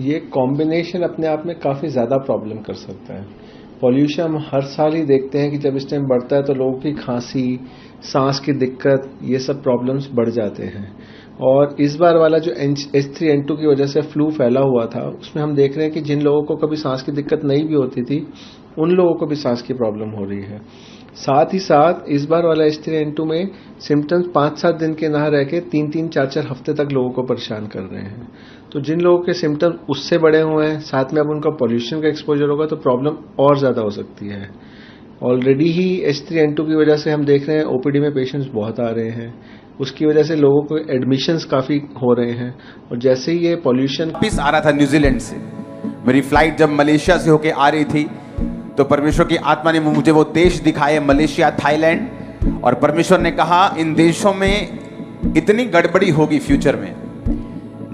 ये कॉम्बिनेशन अपने आप में काफ़ी ज़्यादा प्रॉब्लम कर सकता है। पॉल्यूशन हम हर साल ही देखते हैं कि जब इस टाइम बढ़ता है तो लोगों की खांसी, सांस की दिक्कत, ये सब प्रॉब्लम्स बढ़ जाते हैं। और इस बार वाला जो H3N2 की वजह से फ्लू फैला हुआ था, उसमें हम देख रहे हैं कि जिन लोगों को कभी सांस की दिक्कत नहीं भी होती थी, उन लोगों को भी सांस की प्रॉब्लम हो रही है। साथ ही साथ इस बार वाला H3N2 में सिम्टम्स 5-7 दिन के ना रह के 3-3, 4-4 हफ्ते तक लोगों को परेशान कर रहे हैं। तो जिन लोगों के सिम्टम्स उससे बड़े हुए हैं, साथ में अब उनका पॉल्यूशन का एक्सपोजर होगा तो प्रॉब्लम और ज्यादा हो सकती है। ऑलरेडी ही H3N2 की वजह से हम देख रहे हैं ओपीडी में पेशेंट्स बहुत आ रहे हैं। उसकी वजह से लोगों को एडमिशंस काफी हो रहे हैं। और जैसे ही ये पॉल्यूशन वापिस आ रहा था न्यूजीलैंड से, मेरी फ्लाइट जब मलेशिया से होके आ रही थी, तो परमेश्वर की आत्मा ने मुझे वो देश दिखाए, मलेशिया, थाईलैंड। और परमेश्वर ने कहा इन देशों में इतनी गड़बड़ी होगी फ्यूचर में,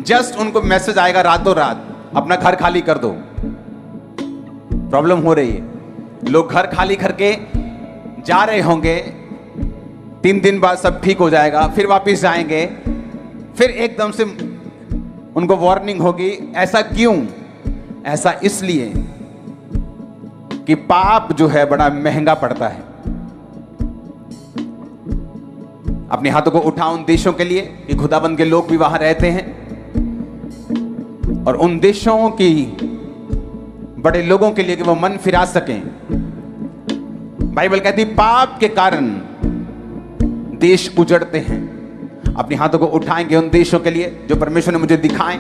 जस्ट उनको मैसेज आएगा रातों रात अपना घर खाली कर दो। प्रॉब्लम हो रही है, लोग घर खाली करके जा रहे होंगे, 3 दिन बाद सब ठीक हो जाएगा, फिर वापस जाएंगे, फिर एकदम से उनको वार्निंग होगी। ऐसा क्यों? ऐसा इसलिए कि पाप जो है बड़ा महंगा पड़ता है। अपने हाथों को उठाओ उन देशों के लिए कि खुदाबंद के लोग भी वहां रहते हैं, और उन देशों की बड़े लोगों के लिए कि वो मन फिरा सकें। बाइबल कहती पाप के कारण देश उजड़ते हैं। अपने हाथों को उठाएंगे उन देशों के लिए जो परमेश्वर ने मुझे दिखाएं।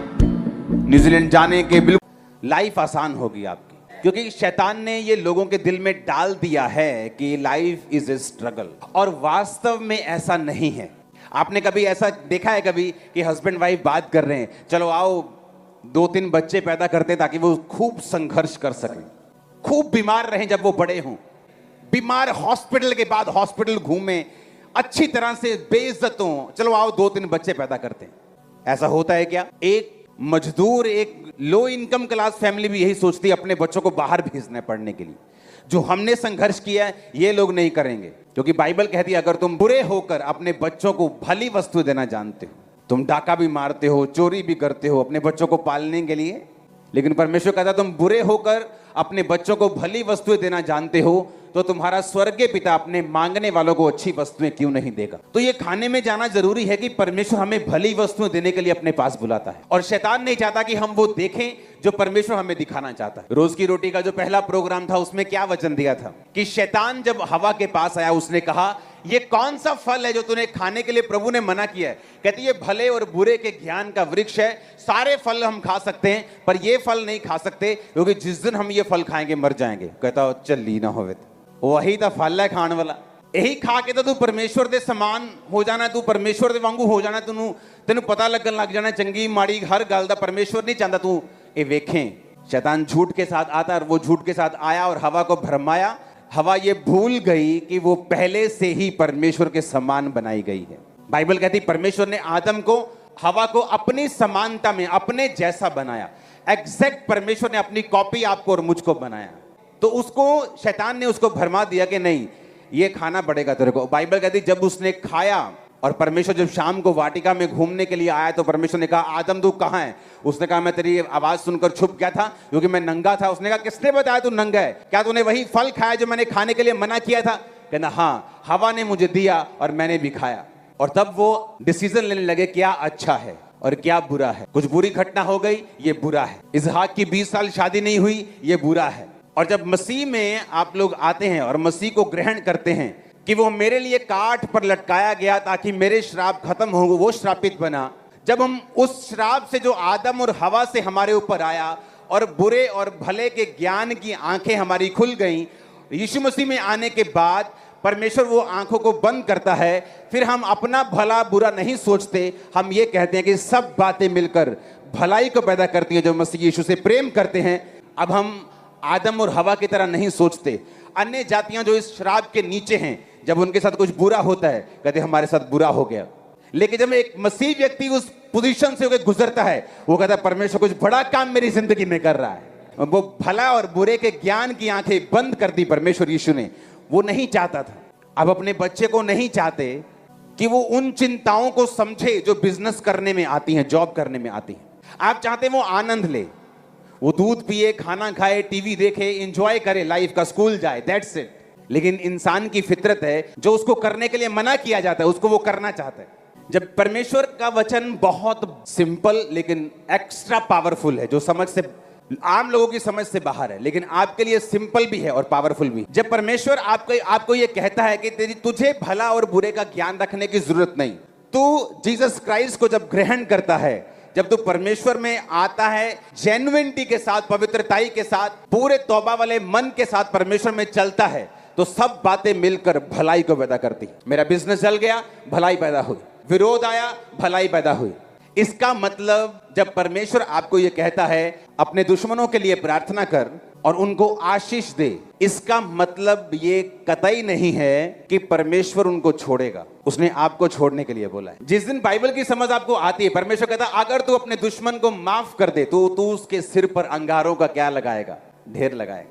न्यूजीलैंड जाने के बिल्कुल लाइफ आसान होगी आपकी, क्योंकि शैतान ने ये लोगों के दिल में डाल दिया है कि लाइफ इज ए स्ट्रगल, और वास्तव में ऐसा नहीं है। आपने कभी ऐसा देखा है कभी कि हस्बैंड वाइफ बात कर रहे हैं, चलो आओ 2-3 बच्चे पैदा करते हैं ताकि वो खूब संघर्ष कर सकें, खूब बीमार रहें जब वो बड़े हों, बीमार हॉस्पिटल के बाद हॉस्पिटल घूमें, अच्छी तरह से बेइज्जत हों, चलो आओ 2-3 बच्चे पैदा करते हैं। ऐसा होता है क्या? एक मजदूर, एक लो इनकम क्लास फैमिली भी यही सोचती है अपने बच्चों को बाहर भेजना है पढ़ने के लिए। जो हमने संघर्ष किया है ये लोग नहीं करेंगे, क्योंकि बाइबल कहती है अगर तुम बुरे होकर अपने बच्चों को भली वस्तु देना जानते हो, तुम डाका भी मारते हो, चोरी भी करते हो अपने बच्चों को पालने के लिए, लेकिन परमेश्वर कहता तुम बुरे होकर अपने बच्चों को भली वस्तुएं देना जानते हो, तो तुम्हारा स्वर्गीय पिता अपने मांगने वालों को अच्छी वस्तुएं क्यों नहीं देगा? तो ये खाने में जाना जरूरी है कि परमेश्वर हमें भली वस्तुएं देने के लिए अपने पास बुलाता है, और शैतान नहीं चाहता कि हम वो देखें जो परमेश्वर हमें दिखाना चाहता है। रोज की रोटी का जो पहला प्रोग्राम था उसमें क्या वचन दिया था कि शैतान जब हवा के पास आया उसने कहा ये कौन सा फल है जो तूने खाने के लिए प्रभु ने मना किया है? कहती ये भले और बुरे के ज्ञान का वृक्ष है, सारे फल हम खा सकते हैं पर ये फल नहीं खा सकते, क्योंकि जिस दिन हम ये फल खाएंगे मर जाएंगे। कहता चल ली ना होवे, वही तो फल है खाने वाला, यही खा के तो तू परमेश्वर दे समान हो जाना, तू परमेश्वर दे वांगू हो जाना, तेनू पता लगन लग जाना चंगी माड़ी हर गल दा। परमेश्वर नहीं चाहता तू ये वेखें। शैतान झूठ के साथ आता और वो झूठ के साथ आया और हवा को भरमाया। हवा ये भूल गई कि वो पहले से ही परमेश्वर के समान बनाई गई है। बाइबल कहती परमेश्वर ने आदम को, हवा को अपनी समानता में अपने जैसा बनाया। एग्जैक्ट परमेश्वर ने अपनी कॉपी आपको और मुझको बनाया। तो उसको शैतान ने उसको भरमा दिया कि नहीं ये खाना पड़ेगा तेरे को। बाइबल कहती जब उसने खाया और परमेश्वर जब शाम को वाटिका में घूमने के लिए आया तो परमेश्वर ने कहा आदम तू कहाँ है? उसने कहा मैं तेरी आवाज सुनकर छुप गया था क्योंकि मैं नंगा था। उसने कहा किसने बताया तू नंगा है? क्या तूने वही फल खाया जो मैंने खाने के लिए मना किया था? कहना हाँ, हवा ने मुझे दिया और मैंने भी खाया। और तब वो डिसीजन लेने लगे क्या अच्छा है और क्या बुरा है। कुछ बुरी घटना हो गई, ये बुरा है। इसहाक की 20 साल शादी नहीं हुई, ये बुरा है। और जब मसीह में आप लोग आते हैं और मसीह को ग्रहण करते हैं कि वो मेरे लिए काठ पर लटकाया गया ताकि मेरे श्राप खत्म हो, वो श्रापित बना। जब हम उस श्राप से जो आदम और हवा से हमारे ऊपर आया और बुरे और भले के ज्ञान की आंखें हमारी खुल गईं, यीशु मसीह में आने के बाद परमेश्वर वो आंखों को बंद करता है। फिर हम अपना भला बुरा नहीं सोचते, हम ये कहते हैं कि सब बातें मिलकर भलाई को पैदा करती है जो मसीह यीशु से प्रेम करते हैं। अब हम आदम और हवा की तरह नहीं सोचते। अन्य जातियां जो इस श्राप के नीचे हैं, जब उनके साथ कुछ बुरा होता है कहते हमारे साथ बुरा हो गया। लेकिन जब एक मसीह व्यक्ति उस पोजीशन से होकर गुजरता है, वो कहता है परमेश्वर कुछ बड़ा काम मेरी जिंदगी में कर रहा है। वो भला और बुरे के ज्ञान की आंखें बंद कर दी परमेश्वर यीशु ने। वो नहीं चाहता था, अब अपने बच्चे को नहीं चाहते कि वो उन चिंताओं को समझे जो बिजनेस करने में आती हैं, जॉब करने में आती हैं। आप चाहते हैं वो आनंद ले, वो दूध पिए, खाना खाए, टीवी देखे, एंजॉय करे लाइफ का, स्कूल जाए, दैट्स इट। लेकिन इंसान की फितरत है, जो उसको करने के लिए मना किया जाता है उसको वो करना चाहता है। जब परमेश्वर का वचन बहुत सिंपल लेकिन एक्स्ट्रा पावरफुल है, जो समझ से, आम लोगों की समझ से बाहर है, लेकिन आपके लिए सिंपल भी है और पावरफुल भी। जब परमेश्वर आपको ये कहता है कि तुझे भला और बुरे का ज्ञान रखने की जरूरत नहीं, तू जीसस क्राइस्ट को जब ग्रहण करता है, जब तू परमेश्वर में आता है, जेन्युइनिटी के साथ, पवित्रताई के साथ, पूरे तौबा वाले मन के साथ परमेश्वर में चलता है, तो सब बातें मिलकर भलाई को पैदा करती। मेरा बिजनेस जल गया, भलाई पैदा हुई, विरोध आया, भलाई पैदा हुई। इसका मतलब जब परमेश्वर आपको यह कहता है अपने दुश्मनों के लिए प्रार्थना कर और उनको आशीष दे, इसका मतलब ये कतई नहीं है कि परमेश्वर उनको छोड़ेगा। उसने आपको छोड़ने के लिए बोला है। जिस दिन बाइबल की समझ आपको आती है, परमेश्वर कहता है अगर तू अपने दुश्मन को माफ कर दे तो तू उसके सिर पर अंगारों का क्या लगाएगा? ढेर लगाएगा।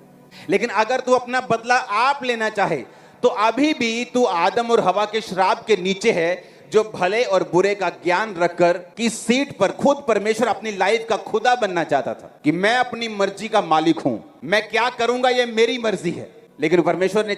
लेकिन अगर तू अपना बदला आप लेना चाहे तो अभी भी तू आदम और हवा के श्राप के नीचे है, जो भले और बुरे का ज्ञान रखकर की सीट पर खुद परमेश्वर अपनी लाइफ का खुदा बनना चाहता था कि मैं अपनी मर्जी का मालिक हूं, मैं क्या करूंगा ये मेरी मर्जी है। लेकिन परमेश्वर ने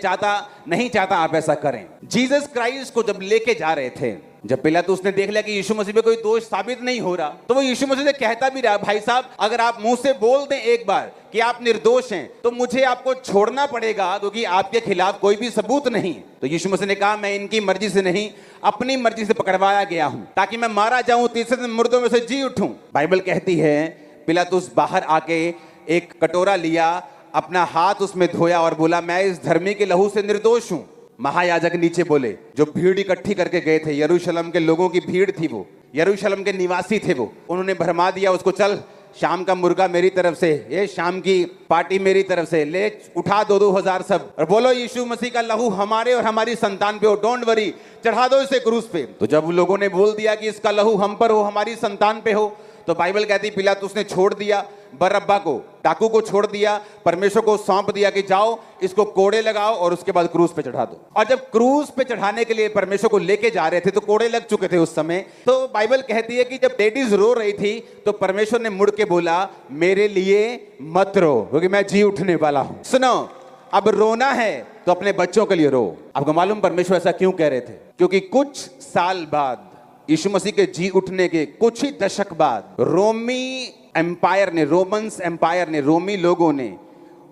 नहीं चाहता आप ऐसा करें। जीसस क्राइस्ट को जब लेके जा रहे थे, जब पिलातुस ने देख लिया कि यीशु मसीह पे कोई दोष साबित नहीं हो रहा, तो वो यीशु मसीह से कहता भी रहा, भाई साहब अगर आप मुंह से बोल दें एक बार कि आप निर्दोष हैं तो मुझे आपको छोड़ना पड़ेगा, क्योंकि आपके खिलाफ कोई भी सबूत नहीं है। तो यीशु मसीह ने कहा, मैं इनकी मर्जी से नहीं, अपनी मर्जी से पकड़वाया गया हूं, ताकि मैं मारा जाऊं, तीसरे दिन मुर्दों में से जी उठूं। बाइबल कहती है पिलातुस बाहर आके एक कटोरा लिया, अपना हाथ उसमें धोया और बोला, मैं इस धर्मी के लहू से निर्दोष हूं। महायाजक नीचे बोले, जो भीड़ इकट्ठी करके गए थे, यरूशलेम के लोगों की भीड़ थी, वो यरूशलेम के निवासी थे, वो उन्होंने भरमा दिया उसको, चल शाम का मुर्गा मेरी तरफ से, ये शाम की पार्टी मेरी तरफ से, ले उठा 2,000 सब, और बोलो यीशु मसीह का लहू हमारे और हमारी संतान पे हो, डोंट वरी, चढ़ा दो इसे क्रूस पे। तो जब लोगों ने बोल दिया कि इसका लहू हम पर हो, हमारी संतान पे हो, तो बाइबल कहती पिलातुस ने छोड़ दिया बरअब्बा को, डाकू को छोड़ दिया, परमेश्वर को सौंप दिया कि जाओ इसको कोड़े लगाओ और उसके बाद क्रूस पे चढ़ा दो। और जब क्रूस पे चढ़ाने के लिए परमेश्वर को लेके जा रहे थे तो कोड़े लग चुके थे उस समय। तो बाइबल कहती है कि जब लेडीज रो रही थी तो परमेश्वर ने मुड़ के बोला, मेरे लिए मत रो, क्योंकि मैं जी उठने वाला हूं। सुनो, अब रोना है तो अपने बच्चों के लिए रो। आपको मालूम परमेश्वर ऐसा क्यों कह रहे थे? क्योंकि कुछ साल बाद, यीशु मसीह के जी उठने के कुछ ही दशक बाद, रोमन्स एम्पायर ने, रोमी लोगों ने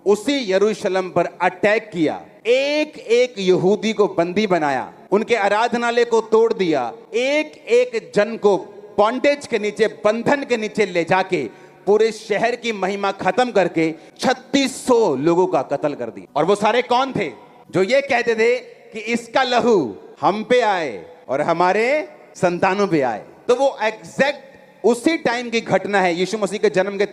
उसी यरूशलेम पर अटैक किया, एक एक यहूदी को बंदी बनाया, उनके आराधनालय को तोड़ दिया, एक एक जन को बॉन्डेज के नीचे, बंधन के नीचे ले जाके पूरे शहर की महिमा खत्म करके 3600 लोगों का कत्ल कर दिया। और वो सारे कौन थे? जो ये कहते थे कि इसका लहू हम पे आए और हमारे संतानों पे आए। तो वो एग्जैक्ट उसी टाइम की घटना है, यीशु मसीह के जन्म के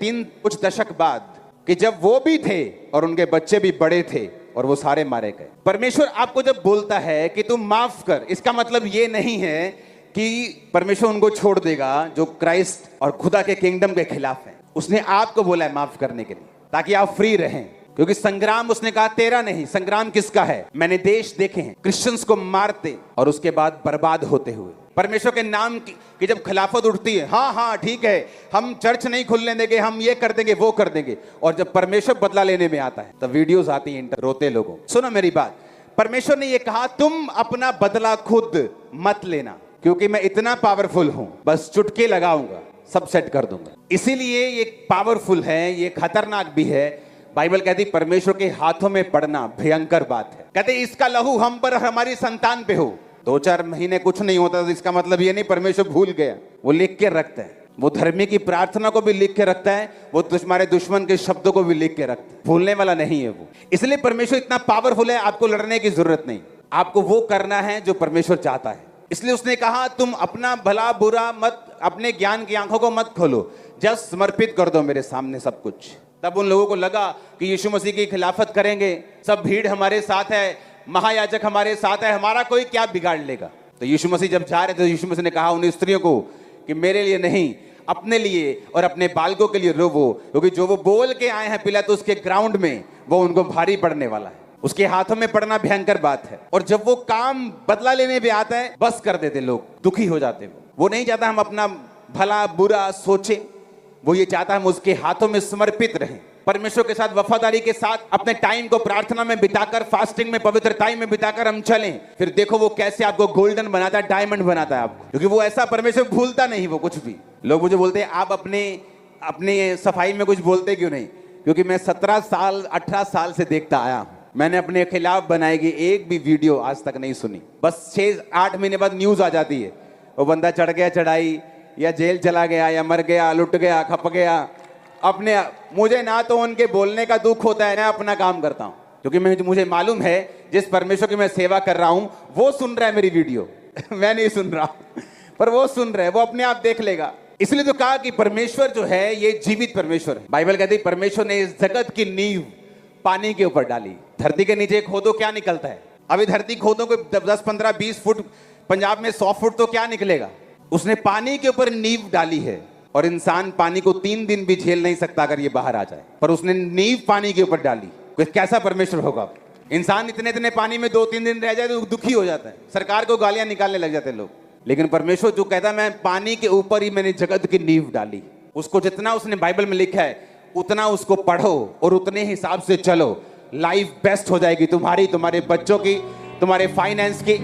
कुछ दशक बाद, कि जब वो भी थे और उनके बच्चे भी बड़े थे और वो सारे मारे गए। परमेश्वर आपको जब बोलता है कि तुम माफ कर, इसका मतलब ये नहीं है कि परमेश्वर उनको छोड़ देगा जो क्राइस्ट और खुदा के किंगडम के खिलाफ है। उसने आपको बोला है माफ करने के लिए, ताकि आप फ्री रहें। क्योंकि संग्राम, उसने कहा तेरा नहीं, संग्राम किसका है? मैंने देश देखे हैं क्रिश्चियंस को मारते और उसके बाद बर्बाद होते हुए। परमेश्वर के नाम की जब खिलाफत उठती है, हाँ ठीक है, हम चर्च नहीं खुलने देंगे, हम ये कर देंगे, वो कर देंगे, और जब परमेश्वर बदला लेने में आता है तब वीडियोस आती हैं रोते लोगों। सुनो मेरी बात, परमेश्वर ने ये कहा तुम अपना बदला खुद मत लेना, क्योंकि मैं इतना पावरफुल हूं, बस चुटकी लगाऊंगा, सब सेट कर दूंगा। इसीलिए ये पावरफुल है, ये खतरनाक भी है। बाइबल कहती परमेश्वर के हाथों में पड़ना भयंकर बात है। कहते इसका लहू हम पर और हमारी संतान पे हो। 2-4 महीने कुछ नहीं होता, तो इसका मतलब ये नहीं परमेश्वर भूल गया, वो लिख के रखता है। वो धर्मी की प्रार्थना को भी लिख के रखता है, वो तुम्हारे दुश्मन के शब्दों को भी लिख के रखता है, भूलने वाला नहीं है वो। इसलिए परमेश्वर इतना पावरफुल है, आपको लड़ने की जरूरत नहीं, आपको वो करना है जो परमेश्वर चाहता है। इसलिए उसने कहा तुम अपना भला बुरा मत, अपने ज्ञान की आंखों को मत खोलो, जस्ट समर्पित कर दो मेरे सामने सब कुछ। तब उन लोगों को लगा कि यीशु मसीह की खिलाफत करेंगे, सब भीड़ हमारे साथ है, महायाजक हमारे साथ है, हमारा कोई क्या बिगाड़ लेगा। तो यीशु मसीह जब जा रहे थे, यीशु मसीह ने कहा उन स्त्रियों को कि मेरे लिए नहीं, अपने लिए और अपने बालकों के लिए रोवो, क्योंकि जो वो बोल के आए हैं पिलातुस के ग्राउंड में, वो उनको भारी पड़ने वाला है। उसके हाथों में पड़ना भयंकर बात है। और जब वो काम बदला लेने पे आता है, बस कर देते लोग, दुखी हो जाते। वो नहीं चाहता हम अपना भला बुरा सोचे, वो ये चाहता है हम उसके हाथों में समर्पित रहें, परमेश्वर के साथ वफादारी के साथ अपने टाइम को प्रार्थना में बिताकर, फास्टिंग में, पवित्रताई में बिताकर हम चलें। फिर देखो वो कैसे आपको गोल्डन बनाता है, डायमंड बनाता है आपको, क्योंकि वो ऐसा परमेश्वर भूलता नहीं वो कुछ भी। लोग मुझे बोलते हैं आप अपने सफाई में कुछ बोलते क्यों नहीं? क्योंकि मैं 17 साल 18 साल से देखता आया हूं। मैंने अपने खिलाफ बनाई गई एक भी वीडियो आज तक नहीं सुनी। बस 6-8 महीने बाद न्यूज आ जाती है, वो बंदा चढ़ गया चढ़ाई, या जेल चला गया, या मर गया, लुट गया, खप गया। अपने मुझे ना तो उनके बोलने का दुख होता है, ना अपना काम करता हूं, क्योंकि मुझे मालूम है जिस परमेश्वर की मैं सेवा कर रहा हूं वो सुन रहा है मेरी वीडियो मैं नहीं सुन रहा पर वो सुन रहा है, वो अपने आप देख लेगा। इसलिए तो कहा कि परमेश्वर जो है ये जीवित परमेश्वर है। बाइबल कहती है परमेश्वर ने इस जगत की नींव पानी के ऊपर डाली। धरती के नीचे खोदो क्या निकलता है? अभी धरती खोदो को 10, 15, 20 फुट, पंजाब में 100 फुट तो क्या निकलेगा? उसने पानी के ऊपर नींव डाली है, और इंसान पानी को 3 दिन भी झेल नहीं सकता अगर ये बाहर आ जाए, पर उसने नींव पानी के ऊपर डाली। कैसा परमेश्वर होगा? इंसान इतने पानी में 2-3 दिन रह जाए तो दुखी हो जाता है, सरकार को गालियां निकालने लग जाते हैं लोग। लेकिन परमेश्वर जो कहता है मैं पानी के ऊपर ही मैंने जगत की नींव डाली, उसको जितना उसने बाइबल में लिखा है उतना उसको पढ़ो और उतने हिसाब से चलो, लाइफ बेस्ट हो जाएगी तुम्हारी, तुम्हारे बच्चों की, तुम्हारे फाइनेंस की।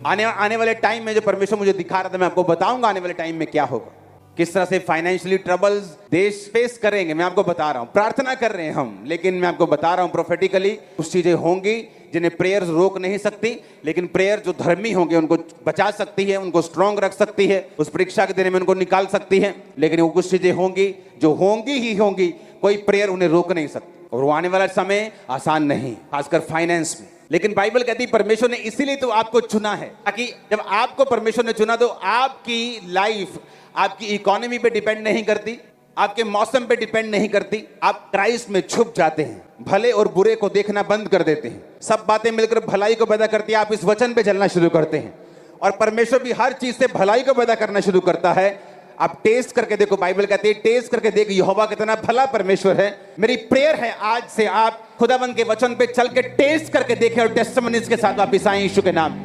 आने वाले टाइम में जो परमेश्वर मुझे दिखा रहा था, मैं आपको बताऊंगा आने वाले टाइम में क्या होगा, किस तरह से फाइनेंशियली ट्रबल्स देश फेस करेंगे। मैं आपको बता रहा हूं, प्रार्थना कर रहे हैं हम, लेकिन मैं आपको बता रहा हूं प्रोफेटिकली कुछ चीजें होंगी जिन्हें प्रेयर्स रोक नहीं सकती, लेकिन प्रेयर जो धर्मी होंगे उनको बचा सकती है, उनको स्ट्रांग रख सकती है, उस परीक्षा के दिन में उनको निकाल सकती है। लेकिन वो कुछ चीजें होंगी जो होंगी ही होंगी, कोई प्रेयर उन्हें रोक नहीं सकती। और वो आने वाला समय आसान नहीं, खासकर फाइनेंस में। लेकिन बाइबल कहती है परमेश्वर ने इसीलिए तो आपको चुना है, ताकि जब आपको परमेश्वर ने चुना तो आपकी लाइफ आपकी इकोनॉमी पे डिपेंड नहीं करती, आपके मौसम पे डिपेंड नहीं करती। आप क्राइस्ट में छुप जाते हैं, भले और बुरे को देखना बंद कर देते हैं, सब बातें मिलकर भलाई को पैदा करती है। आप इस वचन पे चलना शुरू करते हैं और परमेश्वर भी हर चीज से भलाई को पैदा करना शुरू करता है। आप टेस्ट करके देखो, बाइबल कहती है टेस्ट करके देख यहोवा कितना भला परमेश्वर है। मेरी प्रेयर है आज से आप खुदावंद के वचन पे चल के टेस्ट करके देखें और टेस्टिमनीज के साथ वापस आए यीशु के नाम।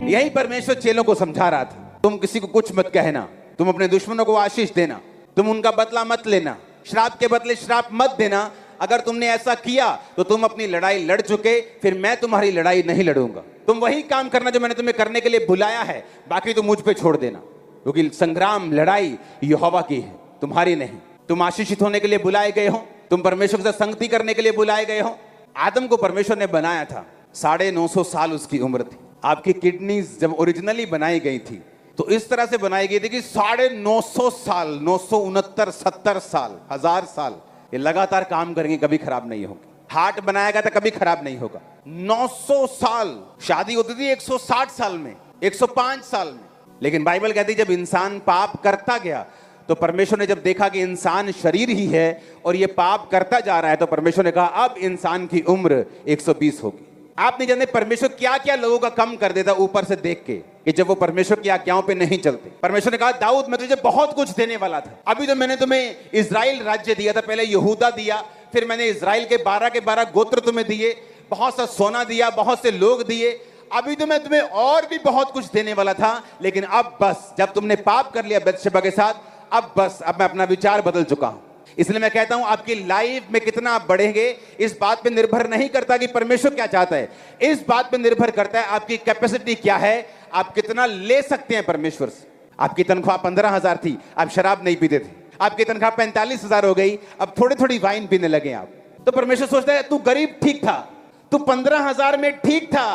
यही परमेश्वर चेलों को समझा रहा था, तुम किसी को कुछ मत कहना, तुम अपने दुश्मनों को आशीष देना, तुम उनका बदला मत लेना, श्राप के बदले श्राप मत देना। अगर तुमने ऐसा किया तो तुम अपनी लड़ाई लड़ चुके, फिर मैं तुम्हारी लड़ाई नहीं लड़ूंगा। तुम वही काम करना जो मैंने तुम्हें करने के लिए बुलाया है, बाकी तुम मुझ पे छोड़ देना, क्योंकि संग्राम लड़ाई यहोवा की है, तुम्हारी नहीं। तुम आशीषित होने के लिए बुलाए गए हो, तुम परमेश्वर के साथ संगति करने के लिए बुलाए गए हो। आदम को परमेश्वर ने बनाया था, 950 साल उसकी उम्र थी। आपकी किडनीज जब ओरिजिनली बनाई गई थी तो इस तरह से बनाई गई थी कि 950 साल, 969, 70 साल, 1000 साल ये लगातार काम करेंगे, कभी खराब नहीं होगी। हार्ट बनाया गया था, कभी खराब नहीं होगा। 900 साल शादी होती थी 160 साल में, 105 साल में। लेकिन बाइबल कहती है जब इंसान पाप करता गया तो परमेश्वर ने जब देखा कि इंसान शरीर ही है और ये पाप करता जा रहा है, तो परमेश्वर ने कहा अब इंसान की उम्र 120 होगी। आप नहीं जानते परमेश्वर क्या क्या लोगों का कम कर देता ऊपर से देख के, कि जब वो परमेश्वर की आज्ञाओं पे नहीं चलते। परमेश्वर ने कहा दाऊद मैं तुझे बहुत कुछ देने वाला था, अभी तो मैंने तुम्हें इजराइल राज्य दिया था, पहले यहूदा दिया, फिर मैंने इजराइल के 12 के 12 गोत्र तुम्हें दिए, बहुत सा सोना दिया, बहुत से लोग दिए, अभी तो मैं तुम्हें और भी बहुत कुछ देने वाला था। लेकिन अब बस, जब तुमने पाप कर लिया बत्शेबा के साथ, अब बस, अब मैं अपना विचार बदल चुका हूं। इसलिए मैं कहता हूं आपकी लाइफ में कितना आप बढ़ेंगे इस बात पे निर्भर नहीं करता कि परमेश्वर क्या चाहता है, इस बात पे निर्भर करता है आपकी कैपेसिटी क्या है, आप कितना ले सकते हैं परमेश्वर से। आपकी तनख्वाह 15,000 थी, आप शराब नहीं पीते थे, आपकी तनख्वाह 45,000 हो गई, अब थोड़ी थोड़ी वाइन पीने लगे आप। तो परमेश्वर सोचता है तू गरीब ठीक था, तू 15,000 में ठीक था,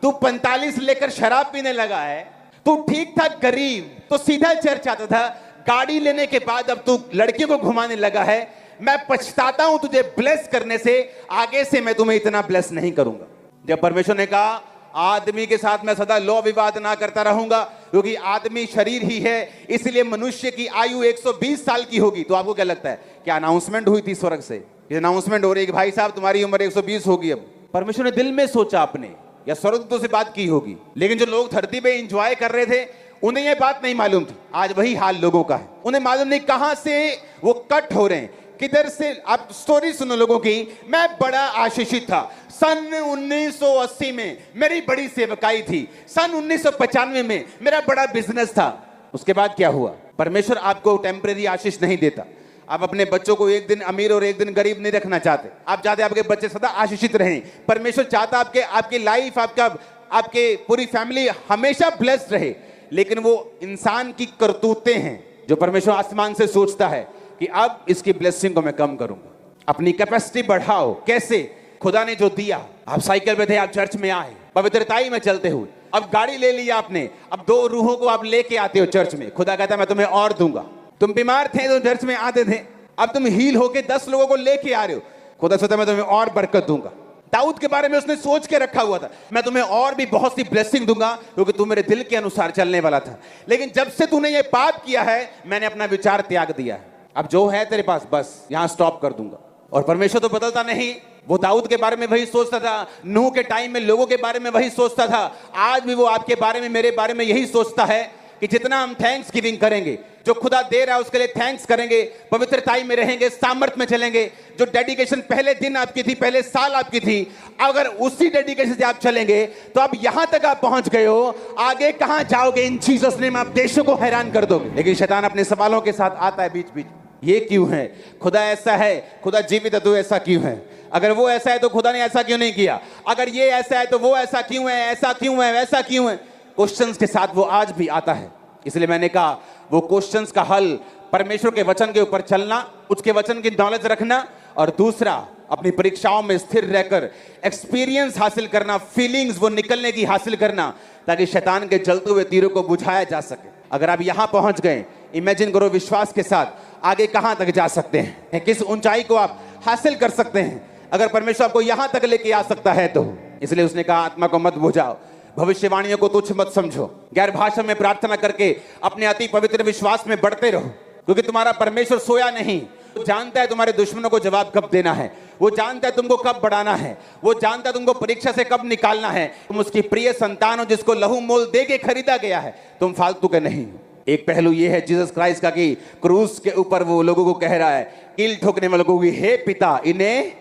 तू 45 लेकर शराब पीने लगा है, तू ठीक था गरीब, तो सीधा चर्च आता था, गाड़ी लेने के बाद अब तू लड़कियों को घुमाने लगा है। मैं पछताता हूं तुझे ब्लेस करने से, आगे से मैं तुम्हें इतना ब्लेस नहीं करूंगा। जब परमेश्वर ने कहा आदमी के साथ मैं सदा लो विवाद ना करता रहूंगा, क्योंकि आदमी शरीर ही है, इसलिए मनुष्य की आयु 120 साल की होगी। तो आपको क्या लगता है, क्या अनाउंसमेंट हुई थी स्वर्ग से, अनाउंसमेंट हो रही है कि भाई साहब तुम्हारी उम्र 120 होगी? अब परमेश्वर ने दिल में सोचा अपने, या स्वर्गदूतों से बात की होगी। लेकिन जो लोग धरती पे एंजॉय कर रहे थे उन्हें यह बात नहीं मालूम थी। आज वही हाल लोगों का है, उन्हें मालूम नहीं कहां से वो कट हो रहे हैं, किधर से। आप स्टोरी सुनो लोगों की, मैं बड़ा आशीषित था, सन 1980 में मेरी बड़ी सेवकाई थी, सन 1995 में मेरा बड़ा बिजनेस था। उसके बाद क्या हुआ? परमेश्वर आपको टेम्परेरी आशीष नहीं देता, आप अपने बच्चों को एक दिन अमीर और एक दिन गरीब नहीं रखना चाहते। आप चाहते आपके बच्चे सदा आशीषित रहें। परमेश्वर चाहता आपकी लाइफ, आपके पूरी फैमिली हमेशा ब्लेस्ड रहे। लेकिन वो इंसान की करतूतें हैं जो परमेश्वर आसमान से सोचता है कि अब इसकी ब्लेसिंग को मैं कम करूंगा। अपनी कैपेसिटी बढ़ाओ। कैसे? खुदा ने जो दिया, आप साइकिल पे थे, आप चर्च में आए पवित्रताई में चलते हुए, अब गाड़ी ले ली आपने, अब 2 रूहों को आप लेके आते हो चर्च में। खुदा कहता है मैं तुम्हें और दूंगा। तुम बीमार थे तो चर्च में आते थे, अब तुम हील होके 10 लोगों को लेके आ रहे हो। खुदा सोचता है मैं तुम्हें और बरकत दूंगा। दाऊद के बारे में उसने सोच के रखा हुआ था, मैं तुम्हें और भी बहुत सी ब्लेसिंग दूंगा क्योंकि तू मेरे दिल के अनुसार चलने वाला था। लेकिन जब से तूने ये पाप किया है, मैंने अपना विचार त्याग दिया है। अब जो है तेरे पास बस यहां स्टॉप कर दूंगा। और परमेश्वर तो बदलता नहीं। वो दाऊद के बारे में वही सोचता था, नूह के टाइम में लोगों के बारे में वही सोचता था। आज भी वो आपके बारे में, मेरे बारे में यही सोचता है कि जितना हम थैंक्स गिविंग करेंगे, जो खुदा दे रहा है उसके लिए थैंक्स करेंगे, पवित्रताई में रहेंगे, सामर्थ में चलेंगे, जो डेडिकेशन पहले दिन आपकी थी, पहले साल आपकी थी, अगर उसी डेडिकेशन से आप चलेंगे तो अब यहां तक आप पहुंच गए हो, आगे कहां जाओगे? इन जीसस नेम आप देशों को हैरान कर दोगे। लेकिन शैतान अपने सवालों के साथ आता है बीच बीच। ये क्यों है? खुदा ऐसा है, खुदा जीवित है तो ऐसा क्यों है? अगर वो ऐसा है तो खुदा ने ऐसा क्यों नहीं किया? अगर ये ऐसा है तो वो ऐसा क्यों है? ऐसा क्यों है? वैसा क्यों है? क्वेश्चंस के साथ वो आज भी आता है। इसलिए मैंने कहा वो क्वेश्चंस का हल परमेश्वर के वचन के ऊपर चलना, उसके वचन की नॉलेज रखना, और दूसरा अपनी परीक्षाओं में स्थिर रहकर एक्सपीरियंस हासिल करना, फीलिंग्स वो निकलने की हासिल करना, ताकि शैतान के जलते हुए तीरों को बुझाया जा सके। अगर आप यहां पहुंच गए, इमेजिन करो विश्वास के साथ आगे कहां तक जा सकते हैं, किस ऊंचाई को आप हासिल कर सकते हैं अगर परमेश्वर आपको यहां तक लेके आ सकता है तो। इसलिए उसने कहा आत्मा को मत बुझाओ, भविष्यवाणियों को तुच्छ मत समझो, गैर भाषा में प्रार्थना करके अपने अति पवित्र विश्वास में बढ़ते रहो, क्योंकि तुम्हारा परमेश्वर सोया नहीं। वो जानता है तुम्हारे दुश्मनों को जवाब कब देना है, वो जानता है तुमको कब बढ़ाना है, वो जानता है तुमको परीक्षा से कब निकालना है। तुम उसकी प्रिय संतान हो जिसको लहू मोल दे के खरीदा गया है, तुम फालतू के नहीं। एक पहलू ये है जीसस क्राइस्ट का कि क्रूस के ऊपर वो लोगों को कह रहा है, कील ठोकने वालों को, हे पिता इन्हें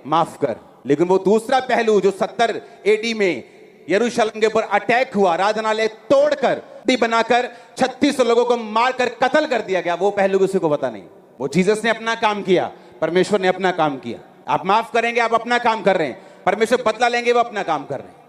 माफ कर। लेकिन वो दूसरा पहलू जो 70 AD में यरूशलेम के ऊपर अटैक हुआ, आराधनालय तोड़कर बनाकर 36 लोगों को मारकर कत्ल कर दिया गया, वो पहलू किसी को पता नहीं। वो जीसस ने अपना काम किया, परमेश्वर ने अपना काम किया। आप माफ करेंगे, आप अपना काम कर रहे हैं। परमेश्वर बदला लेंगे, वो अपना काम कर रहे हैं।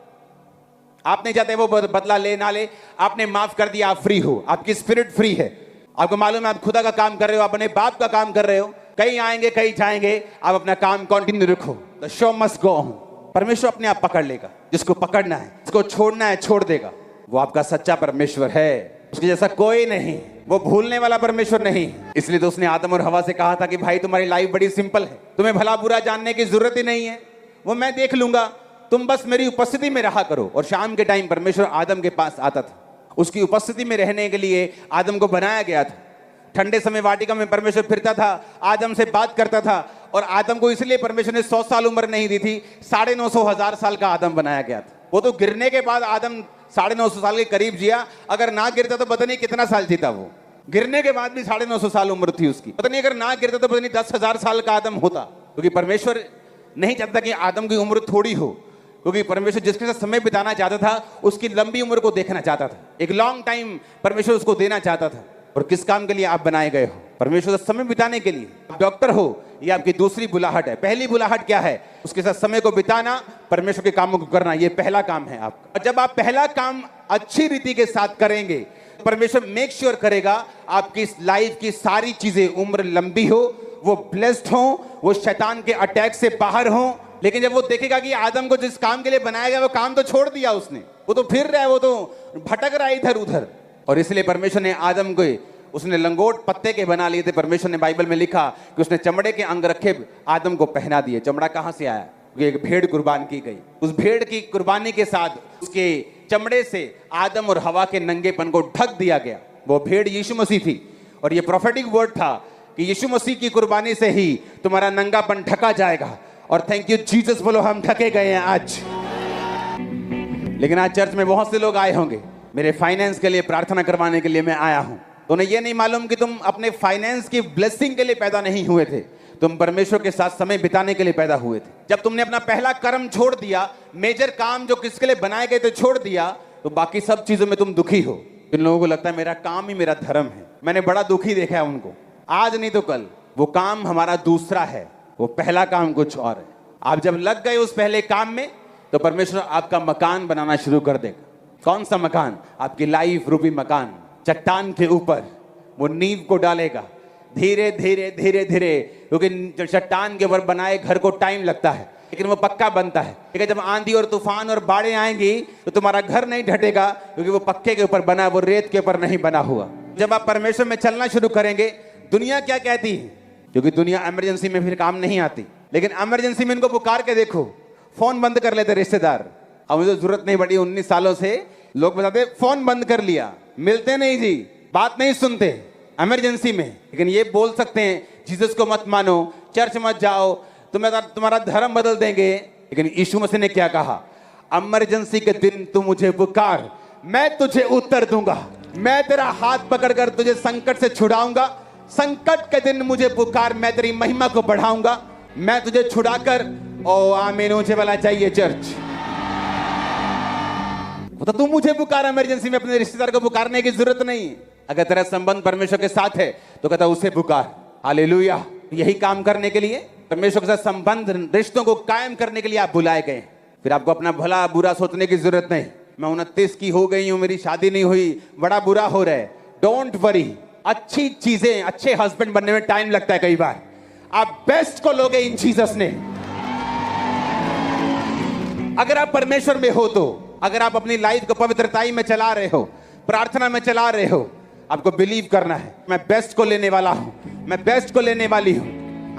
आप नहीं चाहते वो बदला ले ना ले, आपने माफ कर दिया, आप फ्री हो, आपकी स्पिरिट फ्री है। आपको मालूम है आप खुदा का काम कर रहे हो, आप अपने बाप का काम कर रहे हो। कहीं आएंगे कहीं जाएंगे, आप अपना काम कंटिन्यू रखो। The show must go on. परमेश्वर अपने आप पकड़ लेगा, जिसको पकड़ना है, जिसको छोड़ना है छोड़ देगा। वो आपका सच्चा परमेश्वर है, उसके जैसा कोई नहीं। वो भूलने वाला परमेश्वर नहीं। इसलिए तो उसने आदम और हवा से कहा था कि भाई तुम्हारी लाइफ बड़ी सिंपल है, तुम्हें भला बुरा जानने की जरूरत ही नहीं है, वो मैं देख लूंगा, तुम बस मेरी उपस्थिति में रहा करो। और शाम के टाइम परमेश्वर आदम के पास आता था, उसकी उपस्थिति में रहने के लिए आदम को बनाया गया था। ठंडे समय वाटिका में परमेश्वर फिरता था, आदम से बात करता था। और आदम को इसलिए परमेश्वर ने 100 साल उम्र नहीं दी थी, 950,000 साल का आदम बनाया गया था। वो तो गिरने के बाद आदम 950 साल के करीब जिया, अगर ना गिरता तो पता नहीं कितना साल जीता। वो गिरने के बाद भी 950 साल उम्र थी उसकी, पता नहीं अगर ना गिरता तो पता नहीं 10,000 साल का आदम होता। क्योंकि परमेश्वर नहीं चाहता कि आदम की उम्र थोड़ी हो, क्योंकि परमेश्वर जिसके साथ समय बिताना चाहता था उसकी लंबी उम्र को देखना चाहता था, एक लॉन्ग टाइम परमेश्वर उसको देना चाहता था। और किस काम के लिए आप बनाए गए हो? परमेश्वर से समय बिताने के लिए। आप डॉक्टर हो, ये आपकी दूसरी बुलाहट है। पहली बुलाहट क्या है? उसके साथ समय को बिताना, परमेश्वर के कामों को करना, ये पहला काम है आपका। और जब आप पहला काम अच्छी रीति के साथ करेंगे, परमेश्वर मेक श्योर करेगा आपकी लाइफ की सारी चीजें, उम्र लंबी हो, वो ब्लेस्ड हो, वो शैतान के अटैक से बाहर हो। लेकिन जब वो देखेगा कि आदम को जिस काम के लिए बनाया गया वो काम तो छोड़ दिया उसने, वो तो फिर रहा है, वो तो भटक रहा है इधर उधर। और इसलिए परमेश्वर ने आदम को, उसने लंगोट पत्ते के बना लिए थे। परमेश्वर ने बाइबल में लिखा कि उसने चमड़े के अंग रखे आदम को पहना दिए। चमड़ा कहां से आया? एक भेड़ कुर्बान की गई, उस भेड़ की कुर्बानी के साथ उसके चमड़े से आदम और हवा के नंगेपन को ढक दिया गया। वो भेड़ यीशु मसीह थी। और ये प्रोफेटिक वर्ड था कि यीशु मसीह की कुर्बानी से ही तुम्हारा नंगापन ढका जाएगा। और थैंक यू जीसस बोलो, हम ढके गए हैं आज। लेकिन आज चर्च में बहुत से लोग आए होंगे, मेरे फाइनेंस के लिए प्रार्थना करवाने के लिए मैं आया हूं। तो उन्हें यह नहीं मालूम कि तुम अपने फाइनेंस की ब्लेसिंग के लिए पैदा नहीं हुए थे, तुम परमेश्वर के साथ समय बिताने के लिए पैदा हुए थे। जब तुमने अपना पहला कर्म छोड़ दिया, मेजर काम जो किसके लिए बनाए गए थे छोड़ दिया, तो बाकी सब चीजों में तुम दुखी हो। जिन लोगों को लगता है मेरा काम ही मेरा धर्म है, मैंने बड़ा दुखी देखा है उनको, आज नहीं तो कल। वो काम हमारा दूसरा है, वो पहला काम कुछ और है। आप जब लग गए उस पहले काम में तो परमेश्वर आपका मकान बनाना शुरू कर देगा। कौन सा मकान? आपकी लाइफ रूपी मकान। चट्टान के ऊपर वो नींव को डालेगा, धीरे धीरे धीरे धीरे, क्योंकि चट्टान के ऊपर बनाए घर को टाइम लगता है, लेकिन वो पक्का बनता है। लेकिन जब आंधी और तूफान और बाढ़ें आएंगी तो तुम्हारा घर नहीं ढटेगा, क्योंकि वो पक्के के ऊपर बना, वो रेत के ऊपर नहीं बना हुआ। जब आप परमेश्वर में चलना शुरू करेंगे, दुनिया क्या कहती है, क्योंकि दुनिया इमरजेंसी में फिर काम नहीं आती, लेकिन इमरजेंसी में इनको पुकार के देखो, फोन बंद कर लेते रिश्तेदार। अब मुझे जरूरत नहीं पड़ी, 19 सालों से लोग बताते फोन बंद कर लिया, मिलते नहीं जी, बात नहीं सुनते इमरजेंसी में। लेकिन ये बोल सकते हैं जीसस को मत मानो, चर्च मत जाओ, तुम्हारा धर्म बदल देंगे। लेकिन यीशु मसीह ने क्या कहा? इमरजेंसी के दिन तू मुझे पुकार, मैं तुझे उत्तर दूंगा, मैं तेरा हाथ पकड़कर तुझे संकट से छुड़ाऊंगा। संकट के दिन मुझे पुकार, मैं तेरी महिमा को बढ़ाऊंगा, मैं तुझे छुड़ाकर। ओ आमीन, मुझे वाला चाहिए चर्च। तो तू मुझे पुकार इमरजेंसी में, अपने रिश्तेदार को पुकारने की जरूरत नहीं। अगर तेरा संबंध परमेश्वर के साथ है तो कहता उसे पुकार। हालेलुया। यही काम करने के लिए, परमेश्वर के साथ संबंध, रिश्तों को कायम करने के लिए आप बुलाए गए। फिर आपको अपना भला बुरा सोचने की जरूरत नहीं। मैं 29 की हो गई हूं, मेरी शादी नहीं हुई, बड़ा बुरा हो रहा है। डोंट वरी, अच्छी चीजें, अच्छे हस्बैंड बनने में टाइम लगता है कई बार। आप बेस्ट को लोगे इन जीसस ने। अगर आप परमेश्वर में हो तो, अगर आप अपनी लाइफ को पवित्रताई में चला रहे हो, प्रार्थना में चला रहे हो, आपको बिलीव करना है मैं बेस्ट को लेने वाला हूं, मैं बेस्ट को लेने वाली हूं।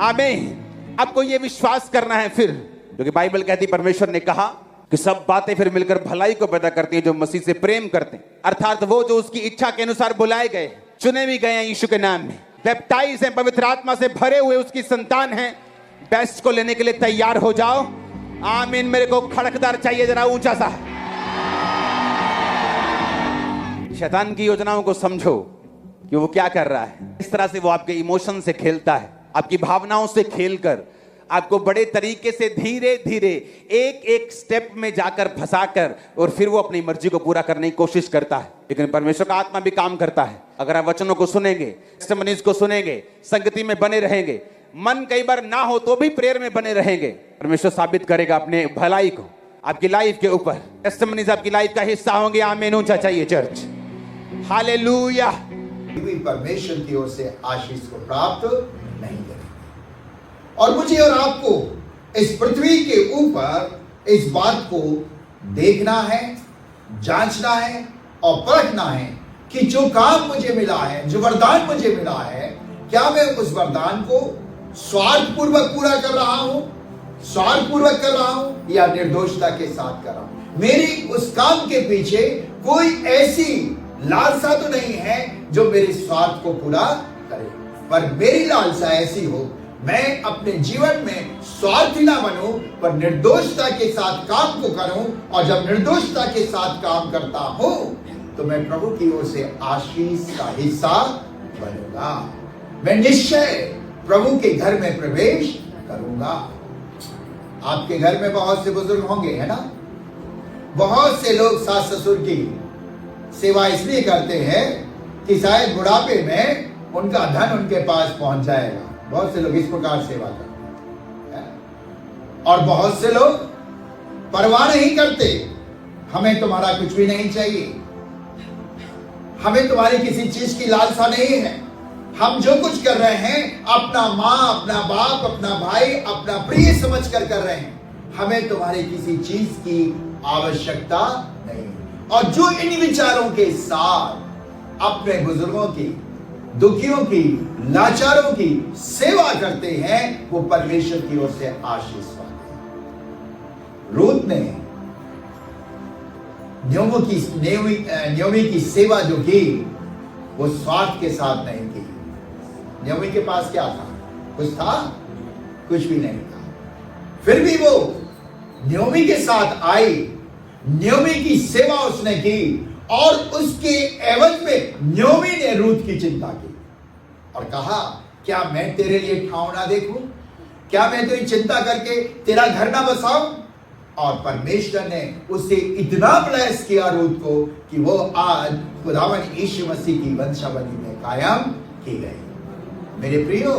आमीन। आपको यह विश्वास करना है फिर, क्योंकि बाइबल कहती, परमेश्वर ने कहा कि सब बातें फिर मिलकर भलाई को पैदा करती हैं जो मसीह से प्रेम करते हैं, अर्थात वो जो उसकी इच्छा के अनुसार बुलाए गए, चुने भी गए हैं यीशु के नाम में, बैप्टाइज हैं, पवित्र आत्मा से भरे हुए उसकी संतान हैं। बेस्ट को लेने के लिए तैयार हो जाओ। आमीन। मेरे को खड़कदार चाहिए, जरा ऊंचा सा। शैतान की योजनाओं को समझो कि वो क्या कर रहा है। इस तरह से वो आपके इमोशन से खेलता है, आपकी भावनाओं से खेलकर आपको बड़े तरीके से धीरे धीरे एक एक स्टेप में जाकर फंसाकर, और फिर वो अपनी मर्जी को पूरा करने की कोशिश करता है। लेकिन परमेश्वर का आत्मा भी काम करता है। अगर आप वचनों को सुनेंगे, टेस्टिमनीज को सुनेंगे, संगति में बने रहेंगे, मन कई बार ना हो तो भी प्रेयर में बने रहेंगे, परमेश्वर साबित करेगा अपने भलाई को आपकी लाइफ के ऊपर। टेस्टिमनीज आपकी लाइफ का हिस्सा होंगे। आमीन। ऊंचा चाहिए चर्च। हालेलुया। परमेश्वर की ओर से आशीष को प्राप्त नहीं करें। और मुझे और आपको इस पृथ्वी के ऊपर इस बात को देखना है, जांचना है और परखना है कि जो काम मुझे मिला है, जो वरदान मुझे मिला है, क्या मैं उस वरदान को स्वार्थपूर्वक पूरा कर रहा हूं, स्वार्थपूर्वक कर रहा हूं या निर्दोषता के साथ कर रहा हूं। मेरी उस काम के पीछे कोई ऐसी लालसा तो नहीं है जो मेरे स्वार्थ को पूरा करे, पर मेरी लालसा ऐसी हो, मैं अपने जीवन में स्वार्थी ना बनूं, पर निर्दोषता के साथ काम को करूं। और जब निर्दोषता के साथ काम करता हूं तो मैं प्रभु की ओर से आशीष का हिस्सा बनूंगा। मैं निश्चय प्रभु के घर में प्रवेश करूंगा। आपके घर में बहुत से बुजुर्ग होंगे, है ना? बहुत से लोग सास ससुर की सेवा इसलिए करते हैं कि शायद बुढ़ापे में उनका धन उनके पास पहुंच जाएगा। बहुत से लोग इस प्रकार सेवा करते हैं। और बहुत से लोग परवाह नहीं करते, हमें तुम्हारा कुछ भी नहीं चाहिए, हमें तुम्हारी किसी चीज की लालसा नहीं है, हम जो कुछ कर रहे हैं अपना माँ, अपना बाप, अपना भाई, अपना प्रिय समझकर कर रहे हैं, हमें तुम्हारी किसी चीज की आवश्यकता नहीं। और जो इन विचारों के साथ अपने बुजुर्गों की, दुखियों की, लाचारों की सेवा करते हैं, वो परमेश्वर की ओर से आशीष पाते हैं। रूत ने न्योमी की सेवा जो की, वो स्वार्थ के साथ नहीं की। न्योमी के पास क्या था? कुछ था? कुछ भी नहीं था। फिर भी वो न्योमी के साथ आई, न्योमी की सेवा उसने की, और उसके एवज में न्योमी ने रूत की चिंता की और कहा, क्या मैं तेरे लिए ठाव ना देखूं? क्या मैं तेरी चिंता करके तेरा घर ना बसाऊं? और परमेश्वर ने उसे इतना ब्लेस किया रूत को कि वो आज खुदावन यीशु मसीह की वंशावली में कायम की गई। मेरे प्रियो,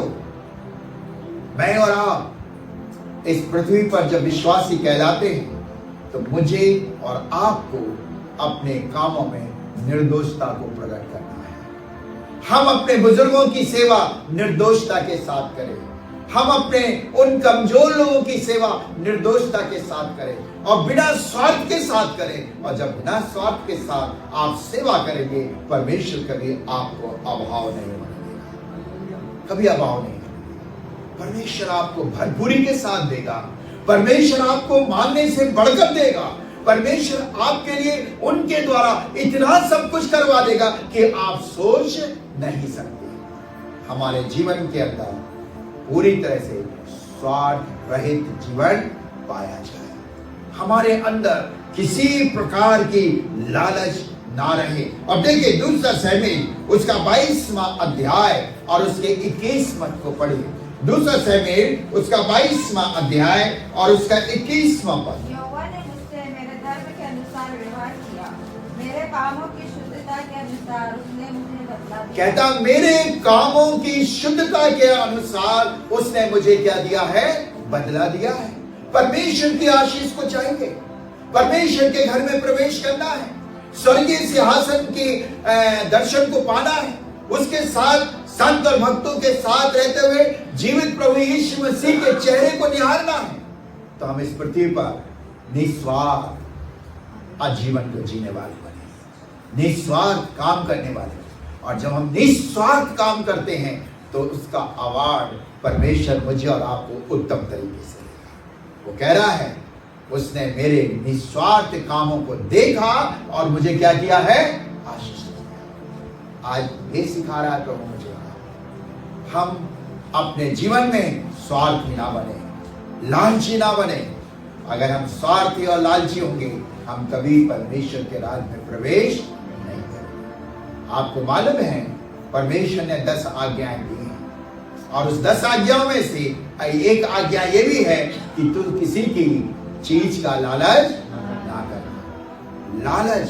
मैं और आप इस पृथ्वी पर जब विश्वासी कहलाते हैं तो मुझे और आपको अपने कामों में निर्दोषता को प्रकट करना है। हम अपने बुजुर्गों की सेवा निर्दोषता के साथ करें। हम अपने उन कमजोर लोगों की सेवा निर्दोषता के साथ करें और बिना स्वार्थ के साथ करें। और जब बिना स्वार्थ के साथ आप सेवा करेंगे, परमेश्वर कभी आपको अभाव नहीं होने देगा, कभी अभाव नहीं होगा। परमेश्वर आपको भरपूरी के साथ देगा। परमेश्वर आपको मांगने से बढ़कर देगा। परमेश्वर आपके लिए उनके द्वारा इतना सब कुछ करवा देगा कि आप सोच नहीं सकते। हमारे जीवन के अंदर पूरी तरह से स्वार्थ रहित जीवन पाया जाए। हमारे अंदर किसी प्रकार की लालच ना रहे। अब देखिए दूसरा शमूएल उसका 22वां अध्याय और उसके 21 पद को पढ़िए। दूसरा शमूएल उसका 22वां अध्याय और उसका 21वां पद। यहोवा ने मुझसे मेरे धर्म के अनुसार व्यवहार किया, मेरे कामों की शुद्धता के अनुसार उसने मुझे बदला दिया। कहता मेरे कामों की शुद्धता के अनुसार उसने मुझे क्या दिया है? बदला दिया है। परमेश्वर की आशीष को चाहिए, परमेश्वर के घर में प्रवेश करना है, स्वर्गीय सिंहासन के दर्शन को पाना है, उसके साथ संत और भक्तों के साथ रहते हुए जीवित प्रभु यीशु मसीह के चेहरे को निहारना है। तो हम इस पृथ्वी पर निस्वार्थ आजीवन को जीने वाले बने, निस्वार्थ काम करने वाले। और जब हम निस्वार्थ काम करते हैं तो उसका अवार्ड परमेश्वर मुझे और आपको उत्तम तरीके से देगा। वो कह रहा है उसने मेरे निस्वार्थ कामों को देखा और मुझे क्या किया है? आशीष दिया। आज ये सिखा रहा है प्रभु मुझे, हम अपने जीवन में स्वार्थी ना बने, लालची ना बने। अगर हम स्वार्थी और लालची होंगे हम कभी परमेश्वर के राज में प्रवेश नहीं करेंगे। आपको मालूम है परमेश्वर ने 10 आज्ञाएं दी हैं और उस 10 आज्ञाओं में से एक आज्ञा ये भी है कि तू किसी की चीज का लालच ना करना। लालच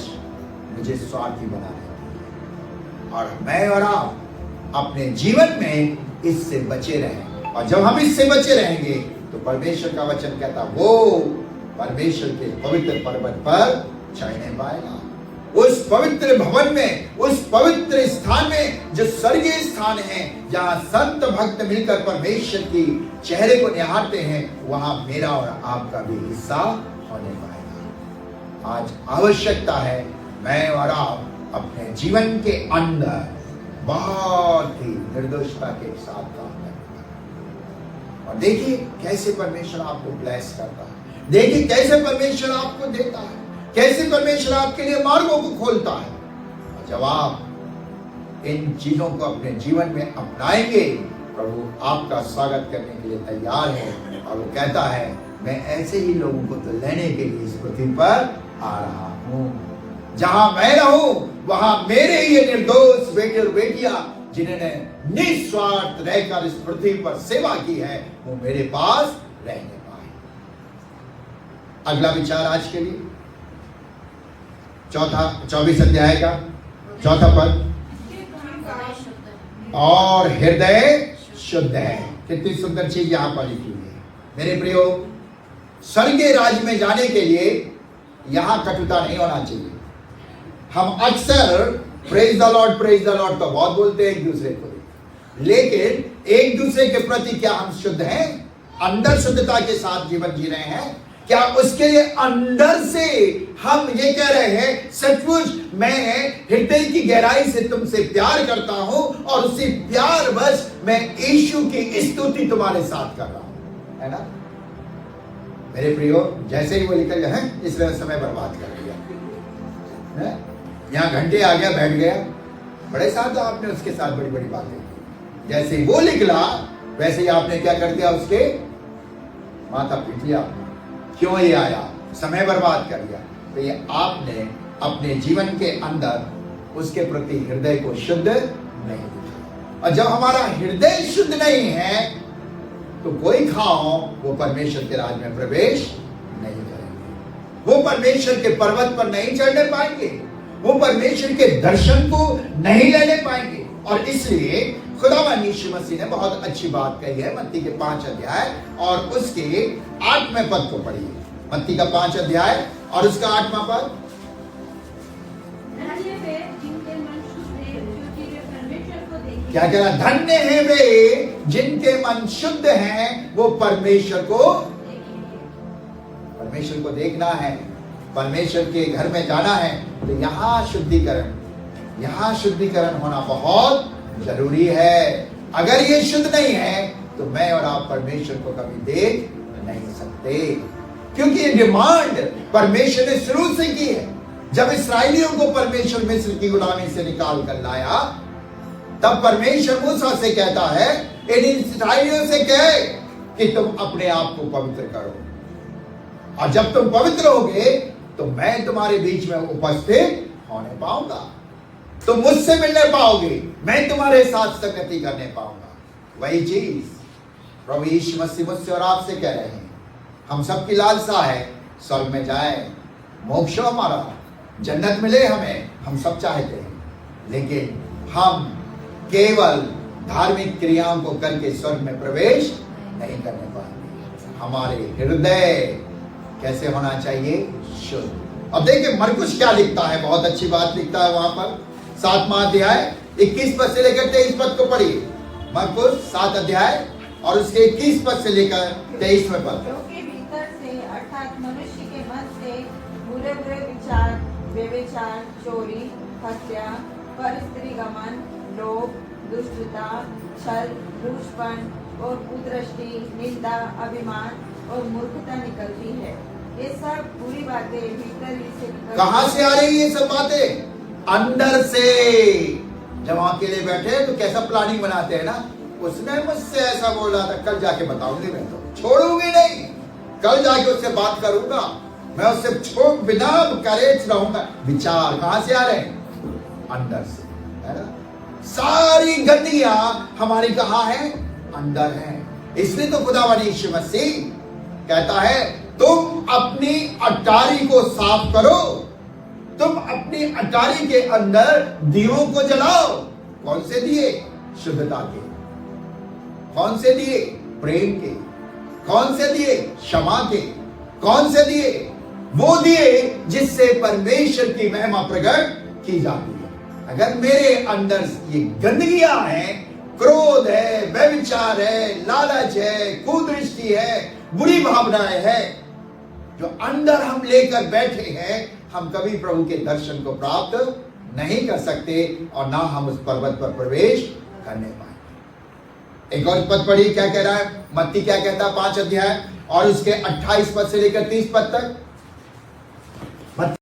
मुझे स्वार्थी बना देती है और मैं और आप अपने जीवन में इससे बचे रहें। और जब हम इससे बचे रहेंगे तो परमेश्वर का वचन कहता वो परमेश्वर के पवित्र पर्वत पर चढ़ने पाएगा। उस पवित्र भवन में, उस पवित्र स्थान में जो स्वर्गीय स्थान है, जहां संत भक्त मिलकर परमेश्वर की चेहरे को निहारते हैं, वहां मेरा और आपका भी हिस्सा होने पाएगा। आज आवश्यकता है मैं और आप अपने जीवन के अंदर बहुत ही निर्दोषता के साथ काम करें। और देखिए कैसे परमेश्वर आपको ब्लेस करता है, देखिए कैसे परमेश्वर आपको देता है, कैसे परमेश्वर आपके लिए मार्गों को खोलता है। और जब आप इन चीजों को अपने जीवन में अपनाएंगे, प्रभु आपका स्वागत करने के लिए तैयार है। और वो कहता है मैं ऐसे ही लोगों को तो लेने के लिए इस पृथ्वी पर आ रहा हूं। जहां मैं रहूं वहां मेरे ये निर्दोष बेटे और बेटियां जिन्होंने निस्वार्थ रहकर इस पृथ्वी पर सेवा की है, वो मेरे पास रहने पाए। अगला विचार आज के लिए 24 अध्याय का 4 पद। और हृदय शुद्ध है। कितनी सुंदर चीज यहां पर लिखी हुई है मेरे प्रियो। स्वर्गीय राज्य में जाने के लिए यहां कटुता नहीं होना चाहिए। हम अक्सर प्रेज द लॉर्ड तो बहुत बोलते हैं एक दूसरे को, लेकिन एक दूसरे के प्रति क्या हम शुद्ध हैं? अंदर शुद्धता के साथ जीवन जी रहे हैं क्या? उसके लिए अंदर से हम ये कह रहे हैं सचमुच मैं हृदय की गहराई से तुमसे प्यार करता हूं और उसी प्यार बस मैं यीशु की स्तुति तुम्हारे साथ कर रहा हूं, है ना मेरे प्रियो। जैसे ही वो निकल गया है इसलिए समय बर्बाद कर दिया, यहाँ घंटे आ गया, बैठ गया, बड़े साथ तो आपने उसके साथ बड़ी बड़ी बातें की। जैसे ही वो निकला वैसे ही आपने क्या कर दिया? उसके माथा पीट लिया। क्यों ये आया? समय बर्बाद कर दिया। तो ये आपने अपने जीवन के अंदर उसके प्रति हृदय को शुद्ध नहीं दिया। और जब हमारा हृदय शुद्ध नहीं है तो कोई खाओ वो परमेश्वर के राज में प्रवेश नहीं करेंगे, वो परमेश्वर के पर्वत पर नहीं चढ़ने पाएंगे, वो परमेश्वर के दर्शन को नहीं लेने पाएंगे। और इसलिए खुदावन यीशु मसीह ने बहुत अच्छी बात कही है। मत्ती के 5 अध्याय और उसके 8वें पद को पढ़िए। मत्ती का 5 अध्याय और उसका 8वां पद। क्या कह रहा? धन्य है वे जिनके मन शुद्ध हैं, वो परमेश्वर को देखना है, परमेश्वर के घर में जाना है। तो यहाँ शुद्धिकरण होना बहुत जरूरी है। अगर ये शुद्ध नहीं है तो मैं और आप परमेश्वर को कभी देख नहीं सकते, क्योंकि ये डिमांड परमेश्वर ने शुरू से की है। जब इस्राएलियों को परमेश्वर मिस्र की गुलामी से निकाल कर लाया, तब परमेश्वर मूसा से कहता है, इन इस्राएलियों से कहे कि तुम अपने आप को पवित्र करो, और जब तुम पवित्र होगे तो मैं तुम्हारे बीच में उपस्थित होने पाऊंगा, तुम मुझसे मिलने पाओगे, मैं तुम्हारे साथ संगति करने पाऊंगा। वही चीज प्रभु यीशु मसीह मुझसे और आपसे कह रहे हैं। हम सबकी लालसा है स्वर्ग में जाए, मोक्ष हमारा, जन्नत मिले हमें, हम सब चाहते हैं, लेकिन हम केवल धार्मिक क्रियाओं को करके स्वर्ग में प्रवेश नहीं करने पाएंगे। हमारे हृदय कैसे होना चाहिए? शुद्ध। अब देखिए मरकुस क्या लिखता है, बहुत अच्छी बात लिखता है वहां पर। 7वां अध्याय 21 पद से लेकर 23 पद को पढ़िए। मरकुस 7 अध्याय और उसके 21 पद से लेकर 23वें पद। क्योंकि भीतर से अर्थात मनुष्य के मन से बुरे बुरे विचार, व्यभिचार, चोरी, हत्या, परस्त्री गमन, लोभ, दुष्टता, छल, रूठपन और कुदृष्टि, निंदा, अभिमान और मूर्खता निकलती है। ये सब बुरी बातें भीतर ही से निकलती। कहां से आ रही है ये सब बातें? अंदर से। जब अकेले बैठे तो कैसा प्लानिंग बनाते हैं ना, उसने मुझसे ऐसा बोला था, कल जाके बताऊंगी, मैं तो छोड़ूंगी नहीं, कल जाके उससे बात करूंगा, मैं उससे छोड़ बिना करे रहूंगा। विचार कहां से आ रहे हैं? अंदर से, है ना। सारी गंदगियां हमारी कहां है? अंदर है। इसलिए तो खुदावन यीशु मसीह कहता है, तुम अपनी अटारी को साफ करो, तुम अपनी अटारी के अंदर दियों को जलाओ। कौन से दिए? शुद्धता के। कौन से दिए? प्रेम के। कौन से दिए? क्षमा के। कौन से दिए? वो दिए जिससे परमेश्वर की महिमा प्रकट की जाती है। अगर मेरे अंदर ये गंदगियां हैं, क्रोध है, व्यभिचार है, लालच है, कुदृष्टि है, बुरी भावनाएं हैं, जो अंदर हम लेकर बैठे हैं, हम कभी प्रभु के दर्शन को प्राप्त नहीं कर सकते और ना हम उस पर्वत पर प्रवेश करने पाएंगे। एक और पद पढ़िए, क्या कह रहा है? मत्ती क्या कहता है? 5 अध्याय और उसके 28 पद से लेकर 30 पद तक।